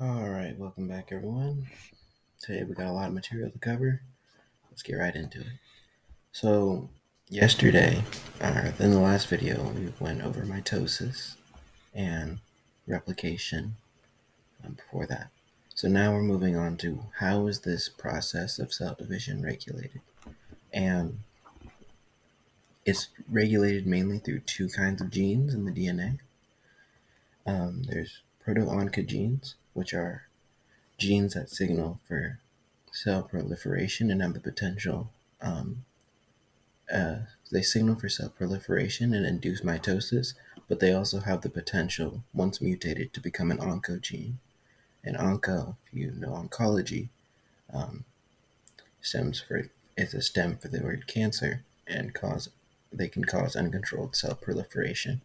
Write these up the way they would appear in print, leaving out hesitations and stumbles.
Alright, welcome back everyone. Today we got a lot of material to cover. Let's get right into it. So, yesterday, or in the last video, we went over mitosis and replication before that. So now we're moving on to how is this process of cell division regulated? And it's regulated mainly through two kinds of genes in the DNA. There's proto-oncogenes, which are genes that signal for cell proliferation and have the potential. They signal for cell proliferation and induce mitosis, but they also have the potential, once mutated, to become an oncogene. And onco, if you know oncology, um, it's a stem for the word cancer, and they can cause uncontrolled cell proliferation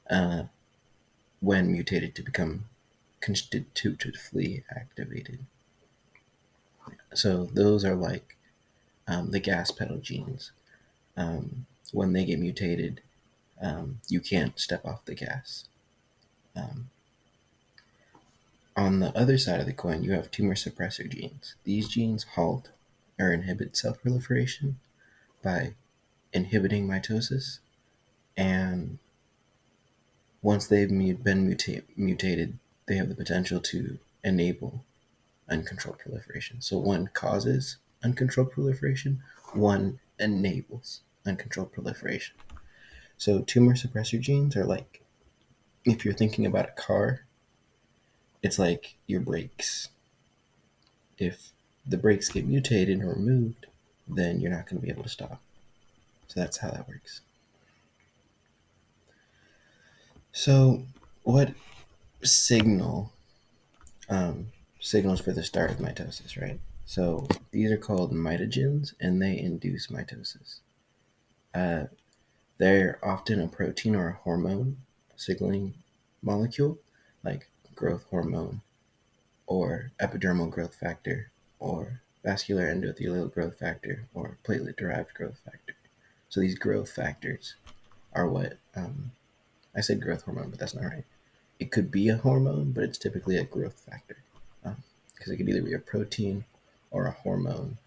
uh, when mutated to become constitutively activated. So those are like the gas pedal genes. When they get mutated, you can't step off the gas. On the other side of the coin, you have tumor suppressor genes. These genes halt or inhibit cell proliferation by inhibiting mitosis, and once they've been mutated, they have the potential to enable uncontrolled proliferation. So one causes uncontrolled proliferation, one enables uncontrolled proliferation. So tumor suppressor genes are like, if you're thinking about a car, it's like your brakes. If the brakes get mutated or removed, then you're not going to be able to stop. So that's how that works. So what signals for the start of mitosis, right? So these are called mitogens, and they induce mitosis. They're often a protein or a hormone signaling molecule, like growth hormone or epidermal growth factor or vascular endothelial growth factor or platelet-derived growth factor. So these growth factors are what I said growth hormone, but that's not right. It could be a hormone, but it's typically a growth factor because it could either be a protein or a hormone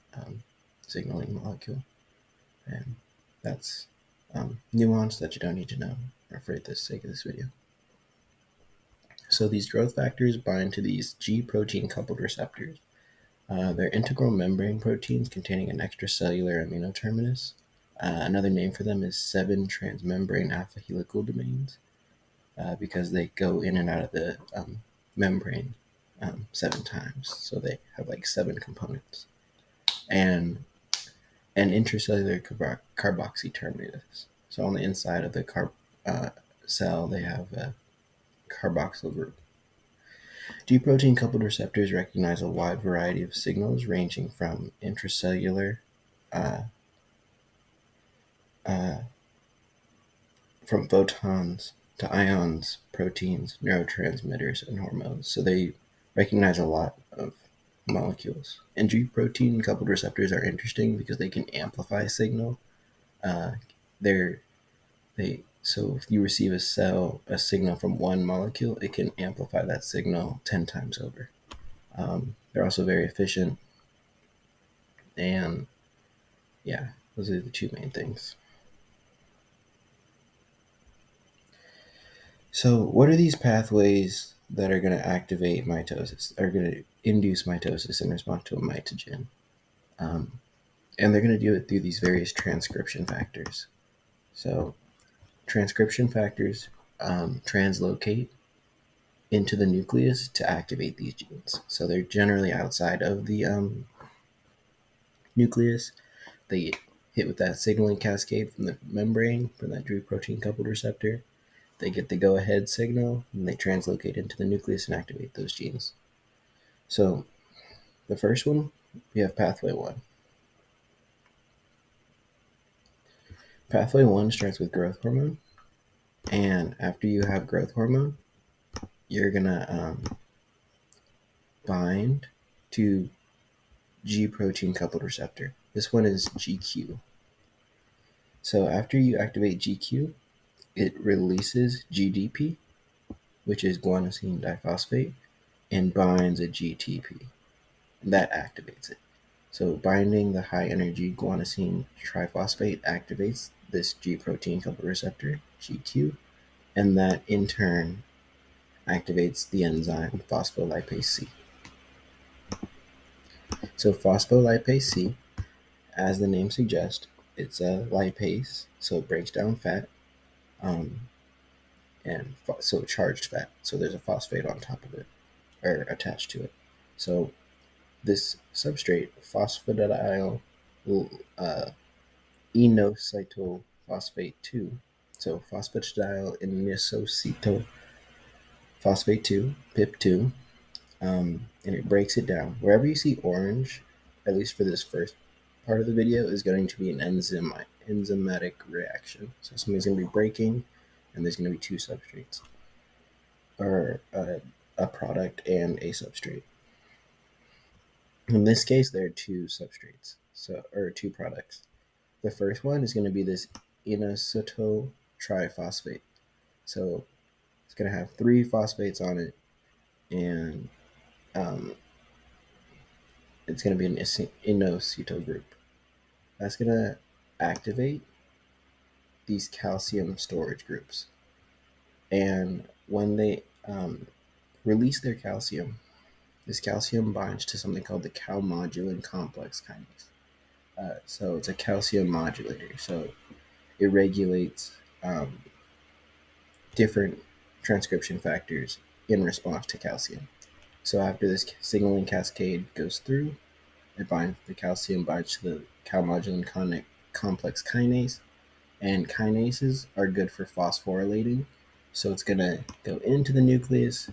signaling molecule, and that's nuance that you don't need to know for the sake of this video. So these growth factors bind to these G protein coupled receptors. They're integral membrane proteins containing an extracellular amino terminus. Another name for them is 7 transmembrane alpha helical domains because they go in and out of the membrane 7 times. So they have like 7 components. And an intracellular carboxy terminus. So on the inside of the cell, they have a carboxyl group. G protein coupled receptors recognize a wide variety of signals ranging from intracellular from photons to ions, proteins, neurotransmitters, and hormones. So they recognize a lot of molecules. And G protein coupled receptors are interesting because they can amplify signal. So if you receive a signal from one molecule, it can amplify that signal 10 times over. They're also very efficient, and yeah, those are the two main things. So what are these pathways that are going to activate mitosis, are going to induce mitosis in response to a mitogen? And they're going to do it through these various transcription factors. So transcription factors translocate into the nucleus to activate these genes. So they're generally outside of the nucleus. They get hit with that signaling cascade from the membrane, from that G protein coupled receptor. They get the go-ahead signal, and they translocate into the nucleus and activate those genes. So the first one, we have pathway 1. Pathway 1 starts with growth hormone, and after you have growth hormone, you're going to bind to G protein coupled receptor. This one is GQ. So after you activate GQ, it releases GDP, which is guanosine diphosphate, and binds a GTP. And that activates it. So binding the high energy guanosine triphosphate activates this G protein coupled receptor, GQ, and that in turn activates the enzyme phospholipase C. So phospholipase C, as the name suggests, it's a lipase, so it breaks down fat, and so charged fat. So there's a phosphate on top of it, or attached to it. So this substrate, phosphatidyl inositol phosphate 2, so phosphatidyl inositol phosphate 2, PIP2, and it breaks it down. Wherever you see orange, at least for this first part of the video, is going to be an enzymatic reaction. So something's going to be breaking, and there's going to be two substrates, or a product and a substrate. In this case, there are two substrates, or two products. The first one is going to be this inositol triphosphate. So it's going to have 3 phosphates on it, and it's going to be an inositol group. That's going to activate these calcium storage groups. And when they release their calcium, this calcium binds to something called the calmodulin complex kinase. So it's a calcium modulator. So it regulates different transcription factors in response to calcium. So after this signaling cascade goes through, the calcium binds to the calmodulin complex kinase, and kinases are good for phosphorylating. So it's going to go into the nucleus,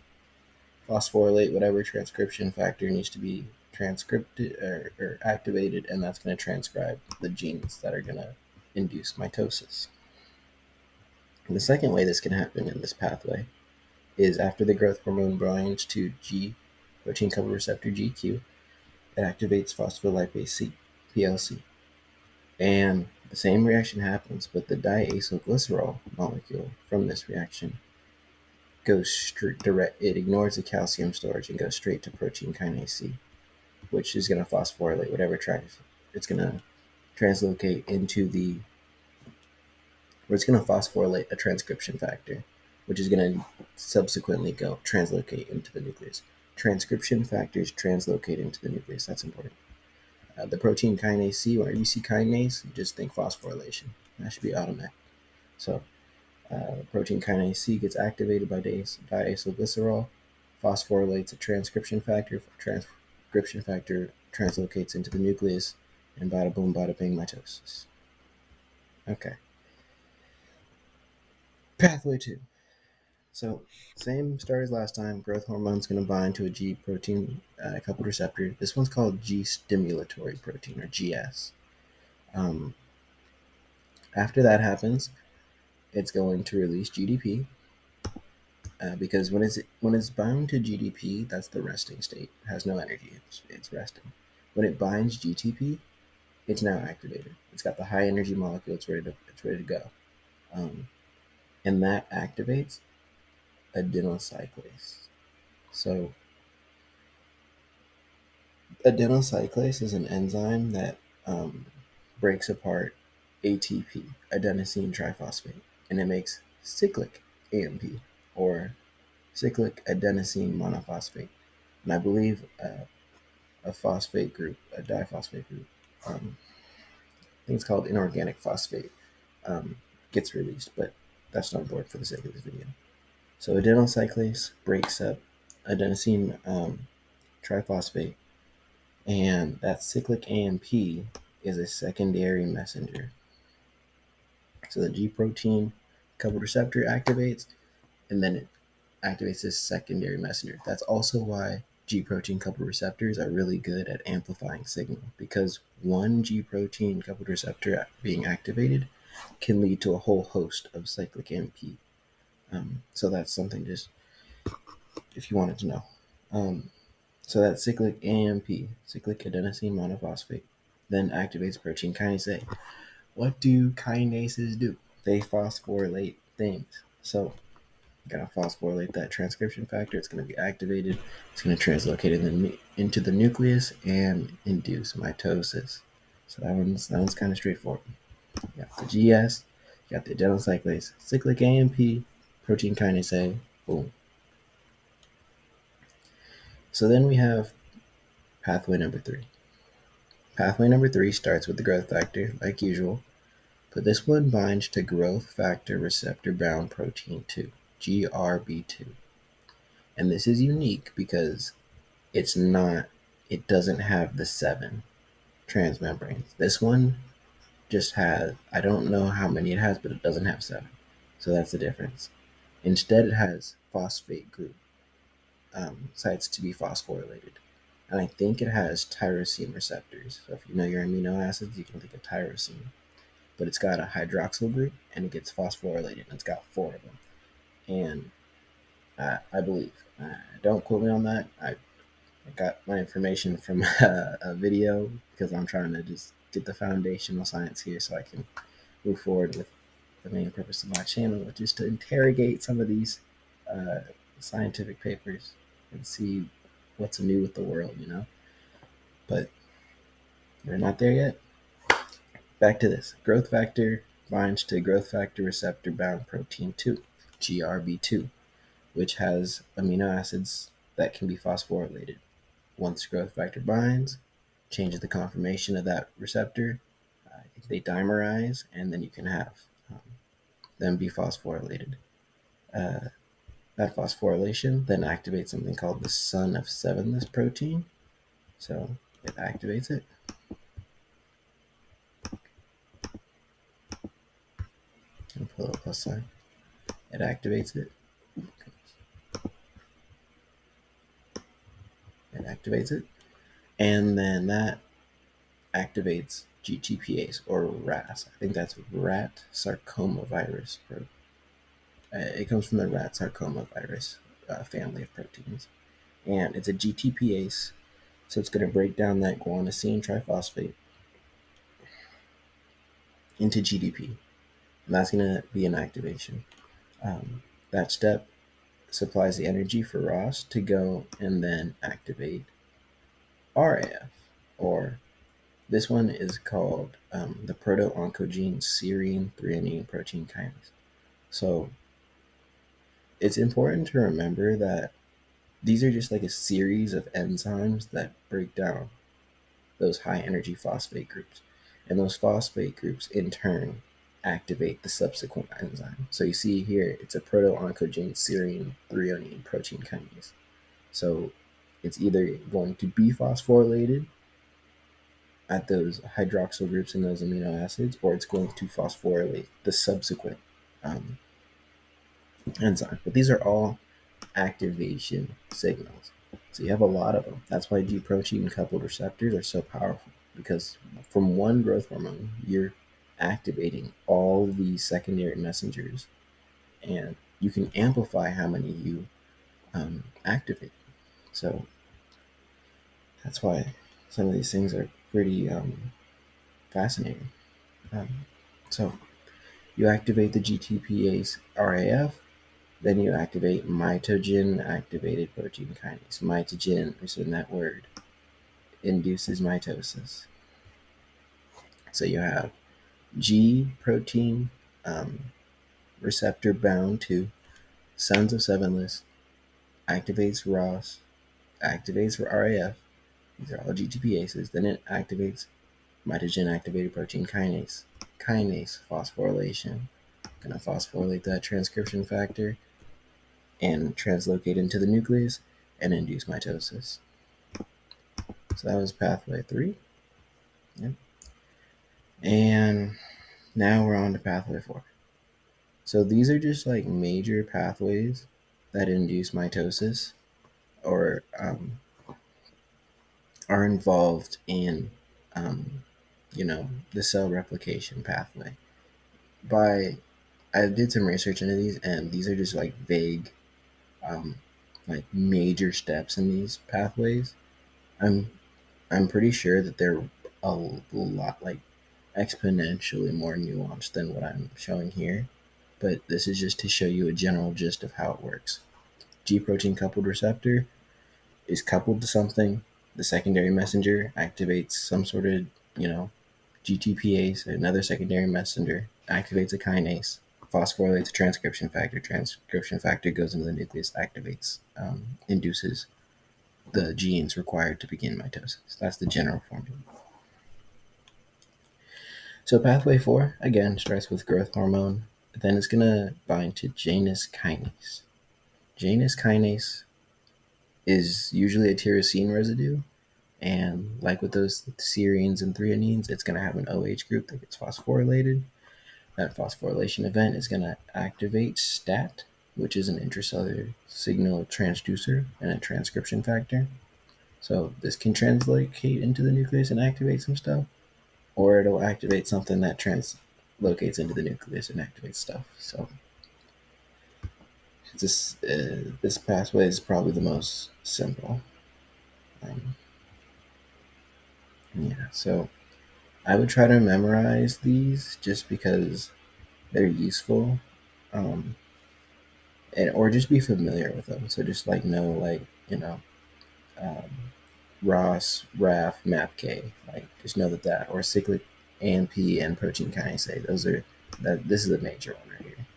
phosphorylate whatever transcription factor needs to be transcribed or activated, and that's going to transcribe the genes that are going to induce mitosis. And the second way this can happen in this pathway is after the growth hormone binds to G protein coupled receptor GQ, it activates phospholipase C, PLC. And the same reaction happens, but the diacylglycerol molecule from this reaction goes it ignores the calcium storage and goes straight to protein kinase C, which is going to phosphorylate whatever it's going to translocate into it's going to phosphorylate a transcription factor, which is going to subsequently go translocate into the nucleus. Transcription factors translocate into the nucleus. That's important. The protein kinase C, whenever you see kinase, you just think phosphorylation. That should be automatic. So protein kinase C gets activated by diacylglycerol, phosphorylates a transcription factor. Transcription factor translocates into the nucleus, and bada boom, bada bing, mitosis. Okay. Pathway 2. So same story as last time. Growth hormone is going to bind to a G protein coupled receptor. This one's called G stimulatory protein, or GS. After that happens, it's going to release GDP, because when it's bound to GDP, that's the resting state. It has no energy. It's resting. When it binds GTP, it's now activated. It's got the high energy molecule. It's ready to go, and that activates adenocyclase. So adenocyclase is an enzyme that breaks apart ATP, adenosine triphosphate, and it makes cyclic AMP, or cyclic adenosine monophosphate. And I believe a phosphate group, a diphosphate group, I think it's called inorganic phosphate, gets released, but that's not important for the sake of this video. So adenocyclase breaks up adenosine triphosphate, and that cyclic AMP is a secondary messenger. So the G protein coupled receptor activates, and then it activates this secondary messenger. That's also why G protein coupled receptors are really good at amplifying signal, because one G protein coupled receptor being activated can lead to a whole host of cyclic AMP. So that's something just if you wanted to know. So that cyclic AMP, cyclic adenosine monophosphate, then activates protein kinase A. What do kinases do? They phosphorylate things. So Gonna phosphorylate that transcription factor. It's gonna be activated. It's gonna translocate into the nucleus and induce mitosis. So that one's kind of straightforward. You got the GS, you got the adenocyclase, cyclic AMP, protein kinase A, boom. So then we have pathway number 3. Pathway number 3 starts with the growth factor, like usual, but this one binds to growth factor receptor bound protein 2, GRB2. And this is unique because it doesn't have the 7 transmembranes. This one just has, I don't know how many it has, but it doesn't have 7. So that's the difference. Instead, it has phosphate group sites to be phosphorylated. And I think it has tyrosine receptors. So if you know your amino acids, you can think of tyrosine. But it's got a hydroxyl group and it gets phosphorylated. And it's got 4 of them. And I believe, don't quote me on that. I got my information from a video because I'm trying to just get the foundational science here so I can move forward with the main purpose of my channel, which is to interrogate some of these uh, scientific papers and see what's new with the world, But we're not there yet. Back to this. Growth factor binds to growth factor receptor bound protein 2, GRB2, which has amino acids that can be phosphorylated. Once growth factor binds, changes the conformation of that receptor, they dimerize, and then you can have them be phosphorylated. Uh, that phosphorylation then activates something called the son of sevenless protein. So it activates it. And pull a plus sign. It activates it. It activates it. And then that activates GTPase or RAS. I think that's rat sarcoma virus. It comes from the rat sarcoma virus family of proteins. And it's a GTPase, so it's going to break down that guanosine triphosphate into GDP. And that's going to be an activation. That step supplies the energy for ROS to go and then activate RAF, or this one is called the proto-oncogene serine threonine protein kinase. So it's important to remember that these are just like a series of enzymes that break down those high energy phosphate groups. And those phosphate groups in turn activate the subsequent enzyme. So you see here, it's a proto-oncogene serine threonine protein kinase. So it's either going to be phosphorylated at those hydroxyl groups in those amino acids, or it's going to phosphorylate the subsequent um, enzyme. But these are all activation signals. So you have a lot of them. That's why G protein coupled receptors are so powerful, because from one growth hormone, you're activating all these secondary messengers, and you can amplify how many you activate. So that's why some of these things are pretty fascinating. Um, so you activate the GTPase RAF, then you activate mitogen activated protein kinase. Mitogen, which is in that word, induces mitosis. So you have G protein receptor bound to sons of sevenless, activates ROS, activates RAF. These are all GTPases. Then it activates mitogen activated protein kinase. Kinase phosphorylation. Gonna phosphorylate that transcription factor and translocate into the nucleus and induce mitosis. So that was pathway 3. Yep. And now we're on to pathway 4. So these are just like major pathways that induce mitosis or are involved in, the cell replication pathway. I did some research into these, and these are just like vague, like major steps in these pathways. I'm pretty sure that they're a lot like exponentially more nuanced than what I'm showing here, but this is just to show you a general gist of how it works. G protein coupled receptor is coupled to something. The secondary messenger activates some sort of, GTPase, another secondary messenger activates a kinase, phosphorylates a transcription factor. Transcription factor goes into the nucleus, activates, induces the genes required to begin mitosis. That's the general formula. So pathway 4, again, starts with growth hormone. Then it's going to bind to Janus kinase. Janus kinase is usually a tyrosine residue. And like with those serines and threonines, it's going to have an OH group that gets phosphorylated. That phosphorylation event is going to activate STAT, which is an intracellular signal transducer and a transcription factor. So this can translocate into the nucleus and activate some stuff, or it'll activate something that translocates into the nucleus and activates stuff. So this pathway is probably the most simple. So I would try to memorize these just because they're useful, or just be familiar with them. So just know um, ROS, RAF, MAPK, just know that, or cyclic AMP and protein kinase A. This is a major one right here.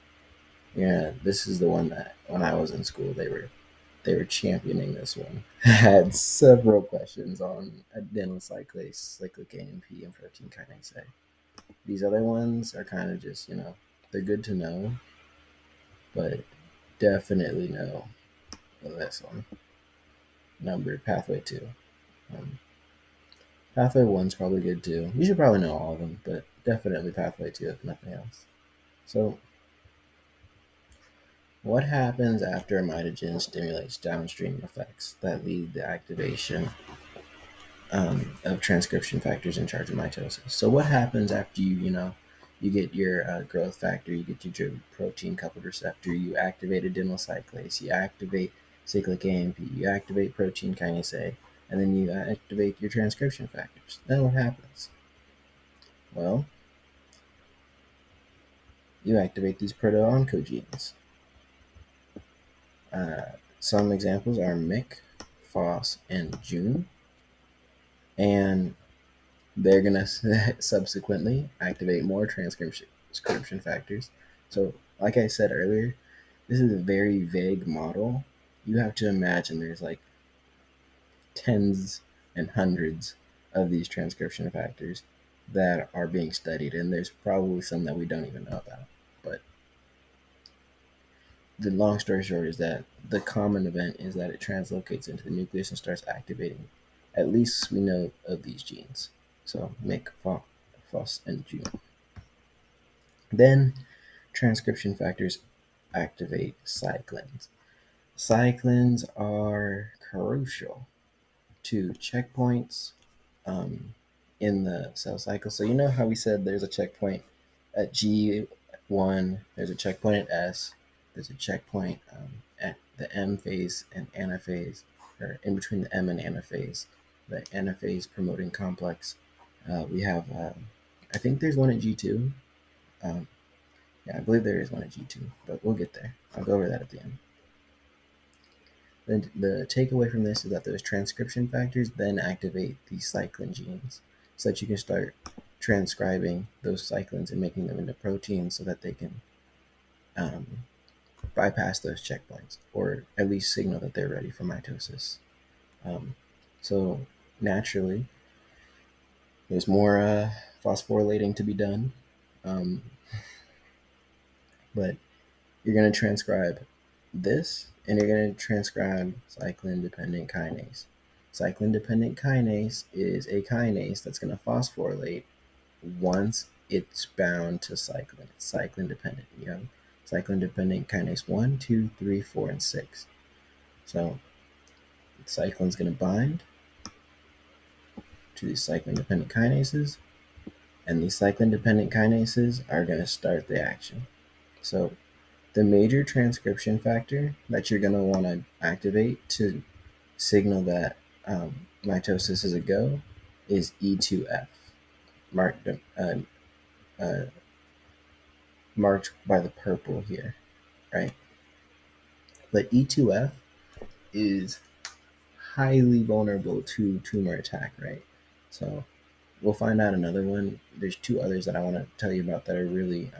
Yeah, this is the one that when I was in school they were championing this one. I had several questions on adenyl cyclase, cyclic AMP, and protein kinase A. These other ones are kind of just, they're good to know, but definitely know this one. Numbered pathway 2. Pathway 1's probably good too. You should probably know all of them, but definitely pathway 2 if nothing else. So what happens after a mitogen stimulates downstream effects that lead to activation of transcription factors in charge of mitosis? So what happens after you get your growth factor, you get your protein coupled receptor, you activate adenyl cyclase, you activate cyclic AMP, you activate protein kinase A, and then you activate your transcription factors. Then what happens? Well, you activate these proto-oncogenes. Some examples are MYC, FOS, and Jun, and they're going to subsequently activate more transcription factors. So, like I said earlier, this is a very vague model. You have to imagine there's tens and hundreds of these transcription factors that are being studied, and there's probably some that we don't even know about. But the long story short is that the common event is that it translocates into the nucleus and starts activating. At least we know of these genes. So MYC, FOS, and Jun. Then transcription factors activate cyclins. Cyclins are crucial to checkpoints in the cell cycle. So you know how we said there's a checkpoint at G1, there's a checkpoint at S, there's a checkpoint at the M phase and anaphase, or in between the M and anaphase, the anaphase promoting complex. We have, I think there's one at G2. Yeah, I believe there is one at G2, but we'll get there. I'll go over that at the end. The takeaway from this is that those transcription factors then activate these cyclin genes so that you can start transcribing those cyclins and making them into proteins so that they can bypass those checkpoints, or at least signal that they're ready for mitosis. So naturally, there's more phosphorylating to be done, but you're going to transcribe this, and you're going to transcribe cyclin-dependent kinase. Cyclin-dependent kinase is a kinase that's going to phosphorylate once it's bound to cyclin. It's cyclin-dependent. You have cyclin-dependent kinase 1, 2, 3, 4, and 6. So cyclin's going to bind to these cyclin-dependent kinases, and these cyclin-dependent kinases are going to start the action. So the major transcription factor that you're going to want to activate to signal that mitosis is a go is E2F. marked by the purple here, right? But E2F is highly vulnerable to tumor attack, right? So we'll find out another one. There's two others that I want to tell you about that are really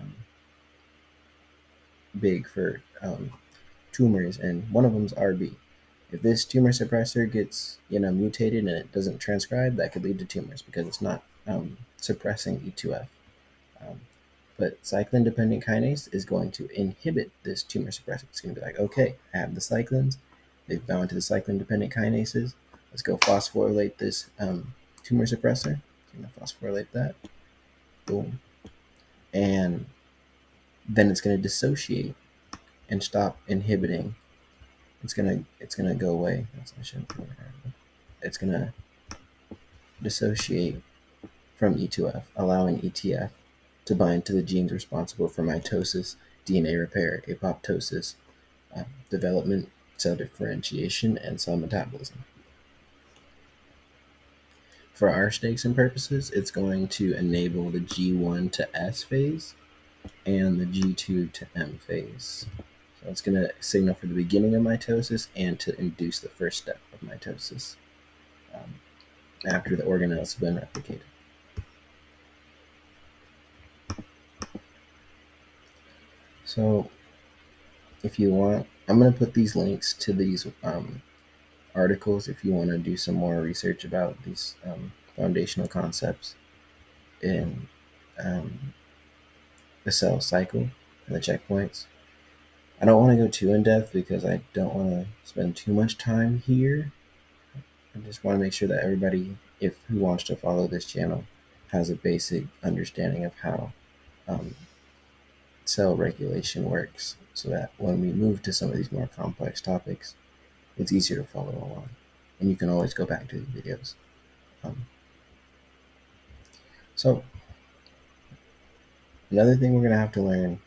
big for tumors, and one of them is RB. If this tumor suppressor gets mutated and it doesn't transcribe, that could lead to tumors because it's not suppressing E2F. Um, but cyclin dependent kinase is going to inhibit this tumor suppressor. It's going to be like, okay, I have the cyclins, they've bound to the cyclin dependent kinases. Let's go phosphorylate this tumor suppressor. I'm going to phosphorylate that. Boom. And then it's going to dissociate and stop inhibiting. It's gonna go away. It's gonna dissociate from E2F, allowing ETF to bind to the genes responsible for mitosis, DNA repair, apoptosis, development, cell differentiation, and cell metabolism. For our stakes and purposes, it's going to enable the G1 to S phase and the G2 to M phase. So it's going to signal for the beginning of mitosis and to induce the first step of mitosis after the organelles have been replicated. So if you want, I'm going to put these links to these articles if you want to do some more research about these foundational concepts in the cell cycle and the checkpoints. I don't want to go too in depth because I don't want to spend too much time here. I just want to make sure that everybody, who wants to follow this channel, has a basic understanding of how cell regulation works, so that when we move to some of these more complex topics, it's easier to follow along. And you can always go back to the videos. So another thing we're going to have to learn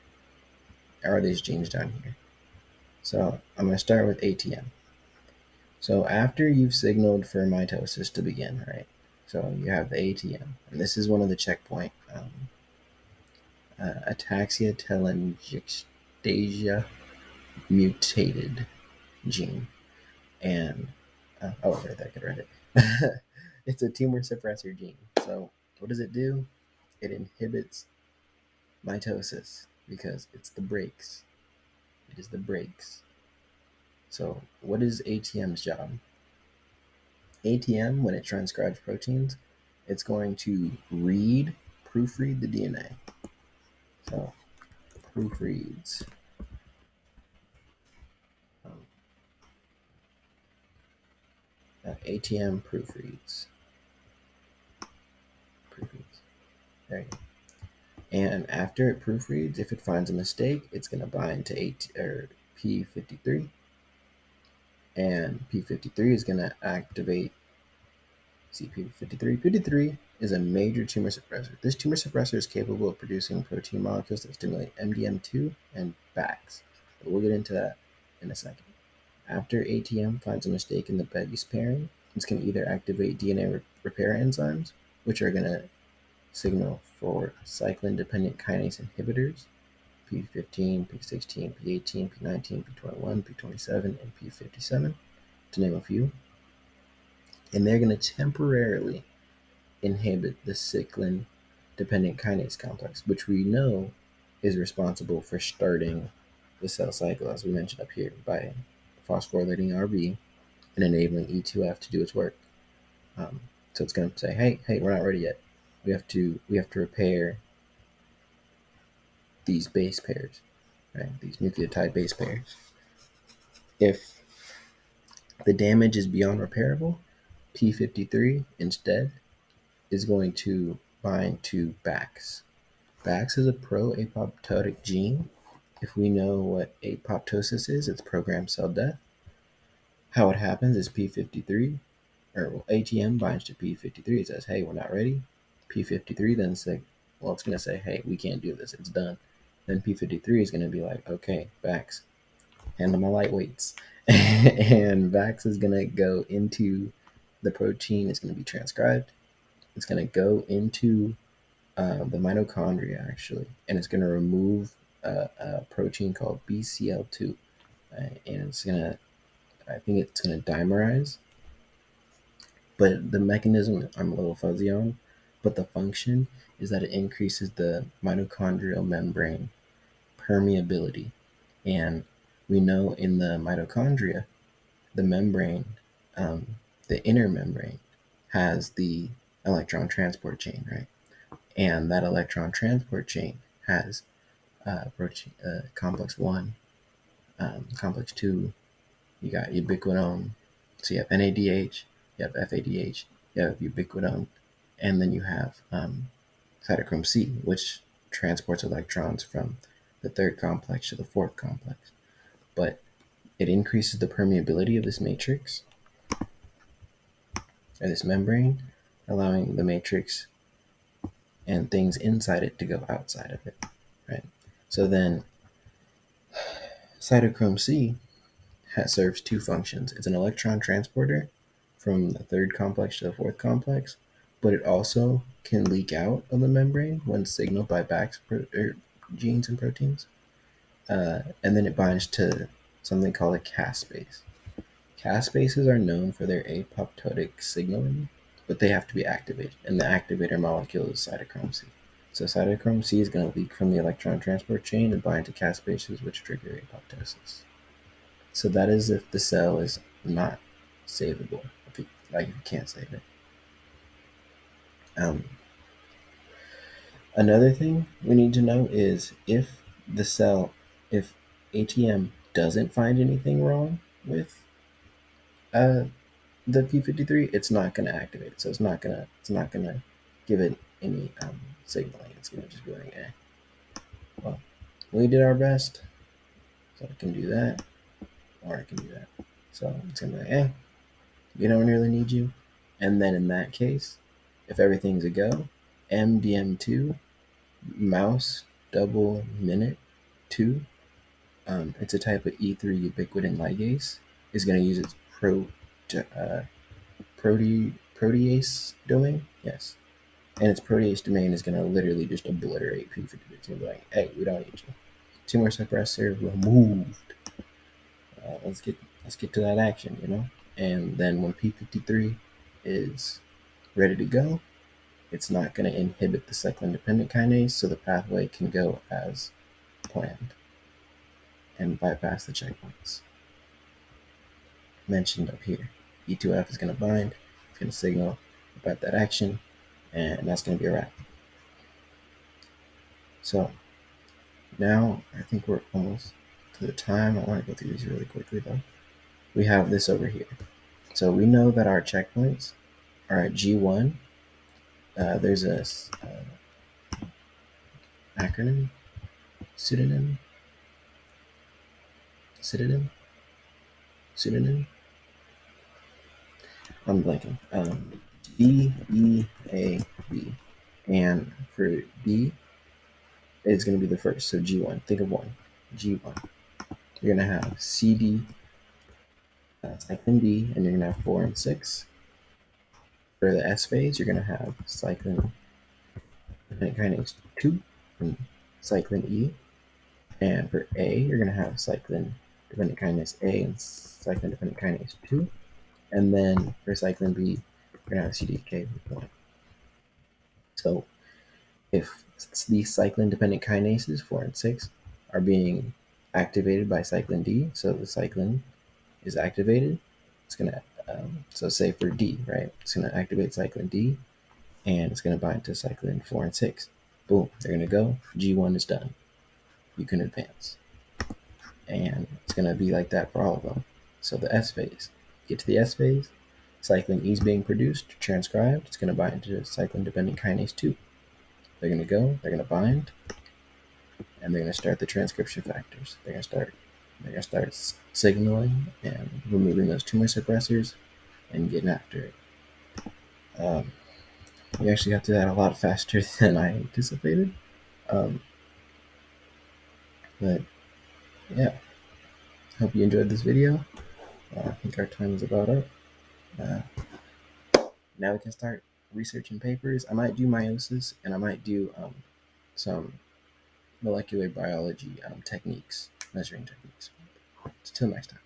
are these genes down here. So I'm going to start with ATM. So after you've signaled for mitosis to begin, right? So you have the ATM, and this is one of the checkpoint ataxia telangiectasia mutated gene. And right there, I could write it. It's a tumor suppressor gene. So what does it do? It inhibits mitosis because it's the brakes. It is the brakes. So what is ATM's job? ATM, when it transcribes proteins, it's going to proofread the DNA. So proofreads. ATM proofreads. There you go. And after it proofreads, if it finds a mistake, it's going to bind to P53. And P53 is going to activate P53. P53 is a major tumor suppressor. This tumor suppressor is capable of producing protein molecules that stimulate MDM2 and BAX. But we'll get into that in a second. After ATM finds a mistake in the base pairing, it's going to either activate DNA repair enzymes, which are going to signal for cyclin-dependent kinase inhibitors, P15, P16, P18, P19, P21, P27, and P57, to name a few. And they're going to temporarily inhibit the cyclin-dependent kinase complex, which we know is responsible for starting the cell cycle, as we mentioned up here, by phosphorylating RB and enabling E2F to do its work. So it's going to say, hey, we're not ready yet. We have to repair these base pairs, right? These nucleotide base pairs. If the damage is beyond repairable, P53 instead is going to bind to BAX. BAX is a pro-apoptotic gene. If we know what apoptosis is, it's programmed cell death. How it happens is P53, ATM binds to P53. It says, hey, we're not ready. P53 then says, it's going to say, hey, we can't do this. It's done. Then P53 is going to be like, okay, Vax, handle my lightweights. And Vax is going to go into the protein. It's going to be transcribed. It's going to go into the mitochondria, actually, and it's going to remove a protein called BCL2, and I think it's gonna dimerize, but the mechanism I'm a little fuzzy on. But the function is that it increases the mitochondrial membrane permeability, and we know in the mitochondria, the membrane, um, the inner membrane, has the electron transport chain, right? And that electron transport chain has protein, complex 1, complex 2, you got ubiquinone. So you have NADH, you have FADH, you have ubiquinone, and then you have cytochrome C, which transports electrons from the third complex to the fourth complex. But it increases the permeability of this matrix, or this membrane, allowing the matrix and things inside it to go outside of it, right? So then cytochrome C serves two functions. It's an electron transporter from the third complex to the fourth complex, but it also can leak out of the membrane when signaled by Bax genes and proteins. And then it binds to something called a caspase. Caspases are known for their apoptotic signaling, but they have to be activated, and the activator molecule is cytochrome C. So cytochrome C is going to leak from the electron transport chain and bind to caspases, which trigger apoptosis. So that is if the cell is not savable, if you can't save it. Another thing we need to know is if if ATM doesn't find anything wrong with uh, the P53, it's not going to activate it. So it's not gonna give it any signaling. It's going to just be like, well, we did our best, so I can do that, or I can do that. So it's going to be like, we don't really need you. And then in that case, if everything's a go, MDM2, mouse double minute 2, it's a type of E3 ubiquitin ligase, is going to use its protease domain. Yes. And its protease domain is going to literally just obliterate P53. It's going to be like, hey, we don't need you. Tumor suppressor removed. Let's get to that action, And then when P53 is ready to go, it's not going to inhibit the cyclin-dependent kinase, so the pathway can go as planned and bypass the checkpoints mentioned up here. E2F is going to bind, it's going to signal about that action, and that's going to be a wrap. So now I think we're almost to the time. I want to go through these really quickly though. We have this over here. So we know that our checkpoints are at G1. There's a acronym, pseudonym. I'm blanking. DEAB. And for D, it's going to be the first. So G1. Think of one. G1. You're going to have CD, cyclin D, and you're going to have 4 and 6. For the S phase, you're going to have cyclin kinase 2 and cyclin E. And for A, you're going to have cyclin dependent kinase A and cyclin dependent kinase 2. And then for cyclin B, you're going to have CDK1. So if these cyclin-dependent kinases, 4 and 6, are being activated by cyclin D, so the cyclin is activated, it's going to, so say for D, right, it's going to activate cyclin D, and it's going to bind to cyclin 4 and 6. Boom, they're going to go, G1 is done. You can advance. And it's going to be like that for all of them. So the S phase, get to the S phase, cyclin E is being produced, transcribed, it's going to bind to cyclin-dependent kinase 2. They're going to go, they're going to bind, and they're going to start the transcription factors. They're going to start signaling and removing those tumor suppressors and getting after it. We actually got to that a lot faster than I anticipated. But yeah, hope you enjoyed this video. I think our time is about up. Now we can start researching papers. I might do meiosis, and I might do some molecular biology techniques, measuring techniques. Until next time.